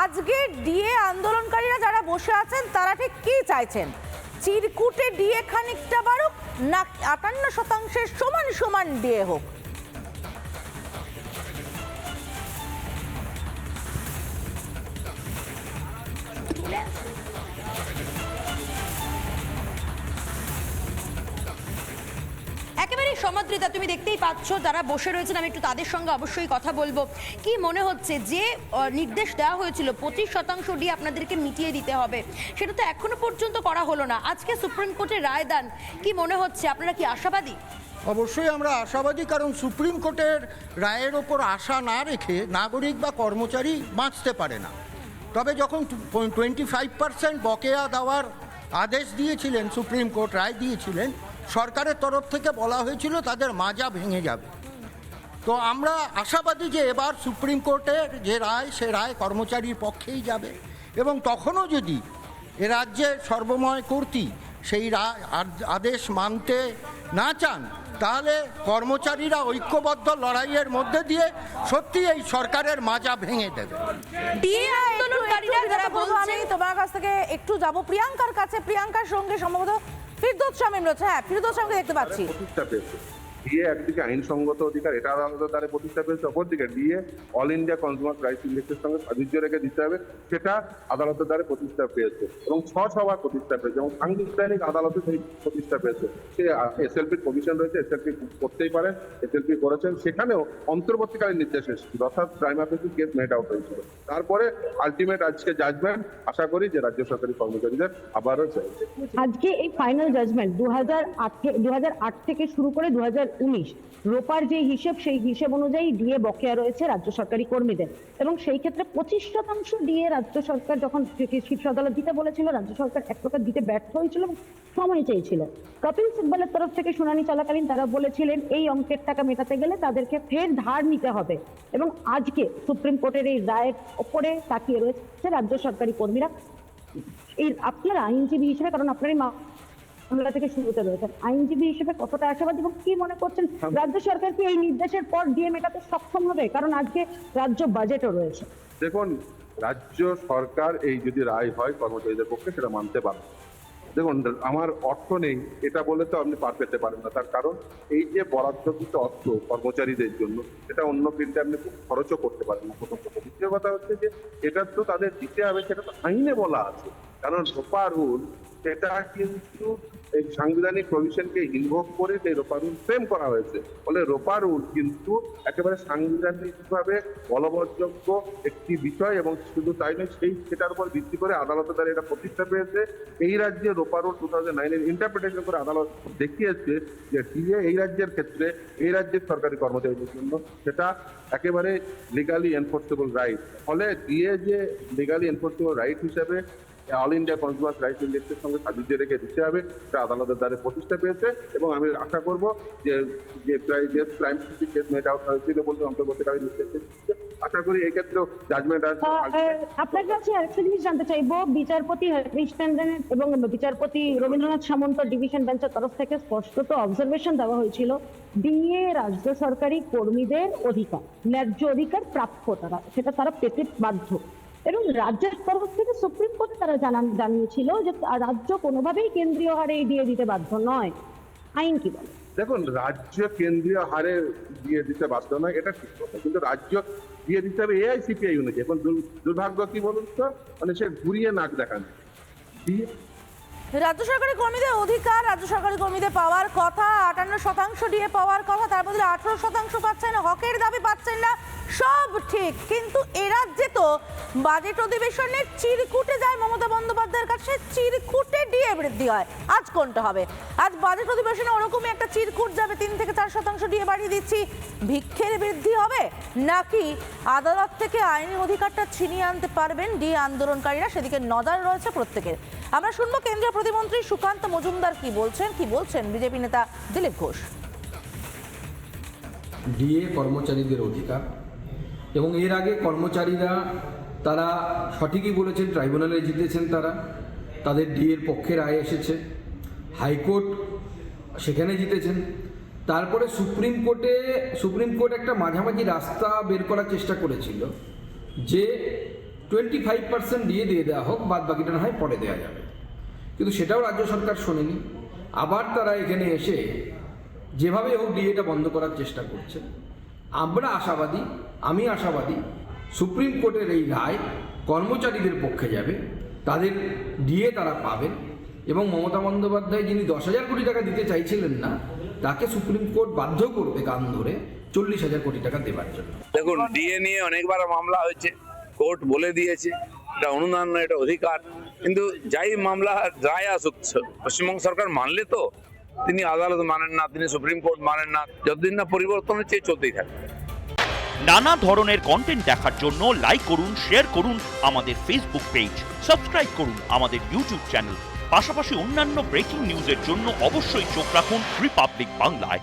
আজকে ডিএ আন্দোলনকারীরা যারা বসে আছেন তারা ঠিক কি চাইছেন? চিরকুটে ডিএ খানিকটা বাড়ুক, না 58% সমান সমান ডিএ হোক? একেবারেই সমাদৃতা, তুমি দেখতেই পাচ্ছ যারা বসে রয়েছেন, আমি একটু তাদের সঙ্গে অবশ্যই কথা বলবো। কি মনে হচ্ছে যে নির্দেশ দেওয়া হয়েছিল 25% ডিএ আপনাদেরকে মিটিয়ে দিতে হবে, সেটা তো এখনো পর্যন্ত করা হলো না। আজকে সুপ্রিম কোর্টের রায় দান, কি মনে হচ্ছে, আপনারা কি আশাবাদী? অবশ্যই আমরা আশাবাদী, কারণ সুপ্রিম কোর্টের রায়ের ওপর আশা না রেখে নাগরিক বা কর্মচারী বাঁচতে পারে না। তবে যখন 25% বকেয়া দেওয়ার আদেশ দিয়েছিলেন, সুপ্রিম কোর্ট রায় দিয়েছিলেন, সরকারের তরফ থেকে বলা হয়েছিল তাদের মাজা ভেঙে যাবে। তো আমরা আশাবাদী যে এবার সুপ্রিম কোর্টের যে রায়, সে রায় কর্মচারীর পক্ষেই যাবে, এবং তখনও যদি এ রাজ্যের সর্বময় কর্তৃ সেই আদেশ মানতে না চান, তাহলে কর্মচারীরা ঐক্যবদ্ধ লড়াইয়ের মধ্যে দিয়ে সত্যি এই সরকারের মাজা ভেঙে দেবে। ডিএ আন্দোলনকারীরা যারা বলছেন, আমি তোমার কাছ থেকে একটু যাব প্রিয়াঙ্কার কাছে। প্রিয়াঙ্কার সঙ্গে সম্ভবত ফিরদৌস শামীম রয়েছে। হ্যাঁ, ফিরদৌস শামীমকে দেখতে পাচ্ছি। ডিএ একদিকে আইনসঙ্গত অধিকার, এটা আদালতের দ্বারা প্রতিষ্ঠা পেয়েছে, অপরদিকে DA all India consumer rights ইন্ডেক্সের সঙ্গে সাযুজ্য রেখে দিতে হবে, সেটা আদালতের দ্বারা প্রতিষ্ঠা পেয়েছে এবং 6 সভা প্রতিষ্ঠা পেয়েছে এবং সাংবিধানিক আদালতে সেই প্রতিষ্ঠা পেয়েছে। সে এসএলপির কমিশন রয়েছে, এসএলপি করতেই পারেন, এসএলপি করেছেন, সেখানেও অন্তর্বর্তীকালীন নির্দেশ এসেছিল, অর্থাৎ প্রাইমা ফেসি কেস মেড আউট হয়েছিল। তারপরে আলটিমেট আজকে জাজমেন্ট, আশা করি যে রাজ্য সরকারি কর্মচারীদের আবারও চাইছে। আজকে এই ফাইনাল জাজমেন্ট 2008 থেকে শুরু করে 2019 রোপার যে হিসেব, সেই হিসেব অনুযায়ী ডিএ বকেয়া রয়েছে রাজ্য সরকারি কর্মীদের, এবং সেই ক্ষেত্রে 25% ডিএ রাজ্য সরকার যখন শীর্ষ আদালত দিতে বলেছিল, রাজ্য সরকার এক প্রকার দিতে ব্যর্থ হয়েছিল এবং সময় চেয়েছিল। কপিল সিব্বলের তরফ থেকে শুনানি চলাকালীন তারা বলেছিলেন এই অঙ্কের টাকা মেটাতে গেলে তাদেরকে ফের ধার নিতে হবে, এবং আজকে সুপ্রিম কোর্টের এই রায়ের ওপরে তাকিয়ে রয়েছে রাজ্য সরকারি কর্মীরা। এই আপনারা আইনজীবী হিসেবে, কারণ আপনারই মামলা থেকে শুরুতে রয়েছেন, আইনজীবী হিসেবে কতটা আশাবাদী এবং কি মনে করছেন রাজ্য সরকার কি এই নির্দেশের পর ডিএ মেটাতে সক্ষম হবে? কারণ আজকে রাজ্য বাজেটও রয়েছে। দেখুন, রাজ্য সরকার এই যদি রায় হয় কর্মচারীদের পক্ষে, সেটা মানতে পারবে। দেখুন, আমার অর্থ নেই এটা বলে তো আপনি পার পেতে পারেন না, তার কারণ এই যে বরাদ্দকৃত অর্থ কর্মচারীদের জন্য, এটা অন্য ফিল্ডে আপনি খুব খরচও করতে পারেন না। প্রথম কথা। দ্বিতীয় কথা হচ্ছে যে এটা তো তাদের দিতে হবে, সেটা তো আইনে বলা আছে, কারণ রোপা রুল সেটা কিন্তু এই সাংবিধানিক প্রভিশনকে ইনভোক করে সেই রোপা রুল ফ্রেম করা হয়েছে। ফলে রোপা রুল কিন্তু একেবারে সাংবিধানিকভাবে বলবৎযোগ্য একটি বিষয়, এবং শুধু তাই নয়, সেটার উপর ভিত্তি করে আদালতের দ্বারা এটা প্রতিষ্ঠা পেয়েছে। এই রাজ্যে রোপা রুল 2009 ইন্টারপ্রিটেশন করে আদালত দেখিয়েছে যে ডিএ এই রাজ্যের ক্ষেত্রে, এই রাজ্যের সরকারি কর্মচারীদের জন্য সেটা একেবারে লিগালি এনফোর্সেবল রাইট। ফলে ডিএ যে লিগালি এনফোর্সেবল রাইট হিসেবে অল ইন্ডিয়া কনজিউমার রাইটস ইন্ডেক্সের সঙ্গে সাযুজ্য রেখে দিতে হবে, সেটা আদালতের দ্বারা প্রতিষ্ঠা পেয়েছে, এবং আমি আশা করব যে প্রাইম ফেসি কেস মেড আউট হয়েছিল বলতে অন্তর্বর্তীকালীন নির্দেশ দিচ্ছে, আশা করি এই ক্ষেত্রেও জাজমেন্ট আসবে। আপনার কাছে আরেকটা জিনিস জানতে চাইবো, বিচারপতি কৃষ্ণেন্দ্রন এবং বিচারপতি রবীন্দ্রনাথ সামন্ত ডিভিশন বেঞ্চের তরফ থেকে স্পষ্টত অবজারভেশন দেওয়া হয়েছিল ডিএ রাজ্য সরকারি কর্মীদের অধিকার, ন্যায্য অধিকার, প্রাপ্য, সেটা তারা পেতে বাধ্য, এবং রাজ্যের তরফ থেকে সুপ্রিম কোর্টে তারা জানিয়েছিল যে রাজ্য কোনোভাবেই কেন্দ্রীয় হারে ডিএ দিতে বাধ্য নয়। আইন কি বলে? দেখুন, রাজ্য কেন্দ্রীয় হারে দিয়ে দিতে বাধ্য নয়, এটা ঠিক কথা, কিন্তু রাজ্য দিয়ে দিতে হবে এআইসিপিআই অনুযায়ী। এখন দুর্ভাগ্য কি বলুন তো, মানে সে ঘুরিয়ে নাক দেখান। রাজ্য সরকারি কর্মীদের অধিকার, রাজ্য সরকারি কর্মীদের পাওয়ার কথা, 58% ডিএ পাওয়ার কথা, তার বদলে 18% পাচ্ছেন, হকের দাবি পাচ্ছেন না, সব ঠিক। কিন্তু এ রাজ্যে তো বাজেট অধিবেশনে চিরকুটে যায় মমতা বন্দ্যোপাধ্যায়ের কাছে, চিরকুটে ডিএ বৃদ্ধি হয়। আজ কোনটা হবে? আজ বাজেট অধিবেশনে ওরকমই একটা চিরকুট যাবে, 3 থেকে 4% ডিএ বাড়িয়ে দিচ্ছি, ভিক্ষের বৃদ্ধি হবে, নাকি আদালত থেকে আইনি অধিকারটা ছিনিয়ে আনতে পারবেন ডিএ আন্দোলনকারীরা? সেদিকে নজর রয়েছে প্রত্যেকের। আমরা শুনবো কেন্দ্রীয় প্রতিমন্ত্রী সুকান্ত মজুমদার কি বলছেন বিজেপি নেতা দিলীপ ঘোষ। ডিএ কর্মচারীদের অধিকার, এবং এর আগে কর্মচারীরা তারা সঠিকই বলেছেন, ট্রাইব্যুনালে জিতেছেন, তাদের ডিএর পক্ষে রায় এসেছে, হাইকোর্ট সেখানে জিতেছেন, তারপরে সুপ্রিম কোর্ট একটা মাঝামাঝি রাস্তা বের করার চেষ্টা করেছিল যে 25% দিয়ে দেওয়া হোক, বাদ বাকিটা না হয় পরে দেওয়া যাবে। কিন্তু সেটাও রাজ্য সরকার শোনেনি। আবার তারা এখানে এসে যেভাবে হোক ডিএটা বন্ধ করার চেষ্টা করছে। আমরা আশাবাদী, আমি আশাবাদী, সুপ্রিম কোর্টের এই রায় কর্মচারীদের পক্ষে যাবে, তাদের ডিএ তারা পাবেন এবং মমতা বন্দ্যোপাধ্যায় যিনি 10,000 কোটি টাকা দিতে চাইছিলেন না, তাকে সুপ্রিম কোর্ট বাধ্য করবে কান ধরে 40,000 কোটি টাকা দেওয়ার জন্য। দেখুন, ডিএ নিয়ে অনেকবার মামলা হয়েছে, কোর্ট বলে দিয়েছে এটা অনুদান নয়, এটা অধিকার। কিন্তু যাই মামলা রায় আসুক, পশ্চিমবঙ্গ সরকার মানলে তো, তিনি আদালত মানেন না, তিনি সুপ্রিম কোর্ট মানেন না, যতদিন না পরিবর্তন হচ্ছে চলতেই থাকবে। নানা ধরনের কন্টেন্ট দেখার জন্য লাইক করুন, শেয়ার করুন আমাদের ফেসবুক পেজ, সাবস্ক্রাইব করুন আমাদের ইউটিউব চ্যানেল। পাশাপাশি অন্যান্য ব্রেকিং নিউজের জন্য অবশ্যই চোখ রাখুন রিপাবলিক বাংলায়।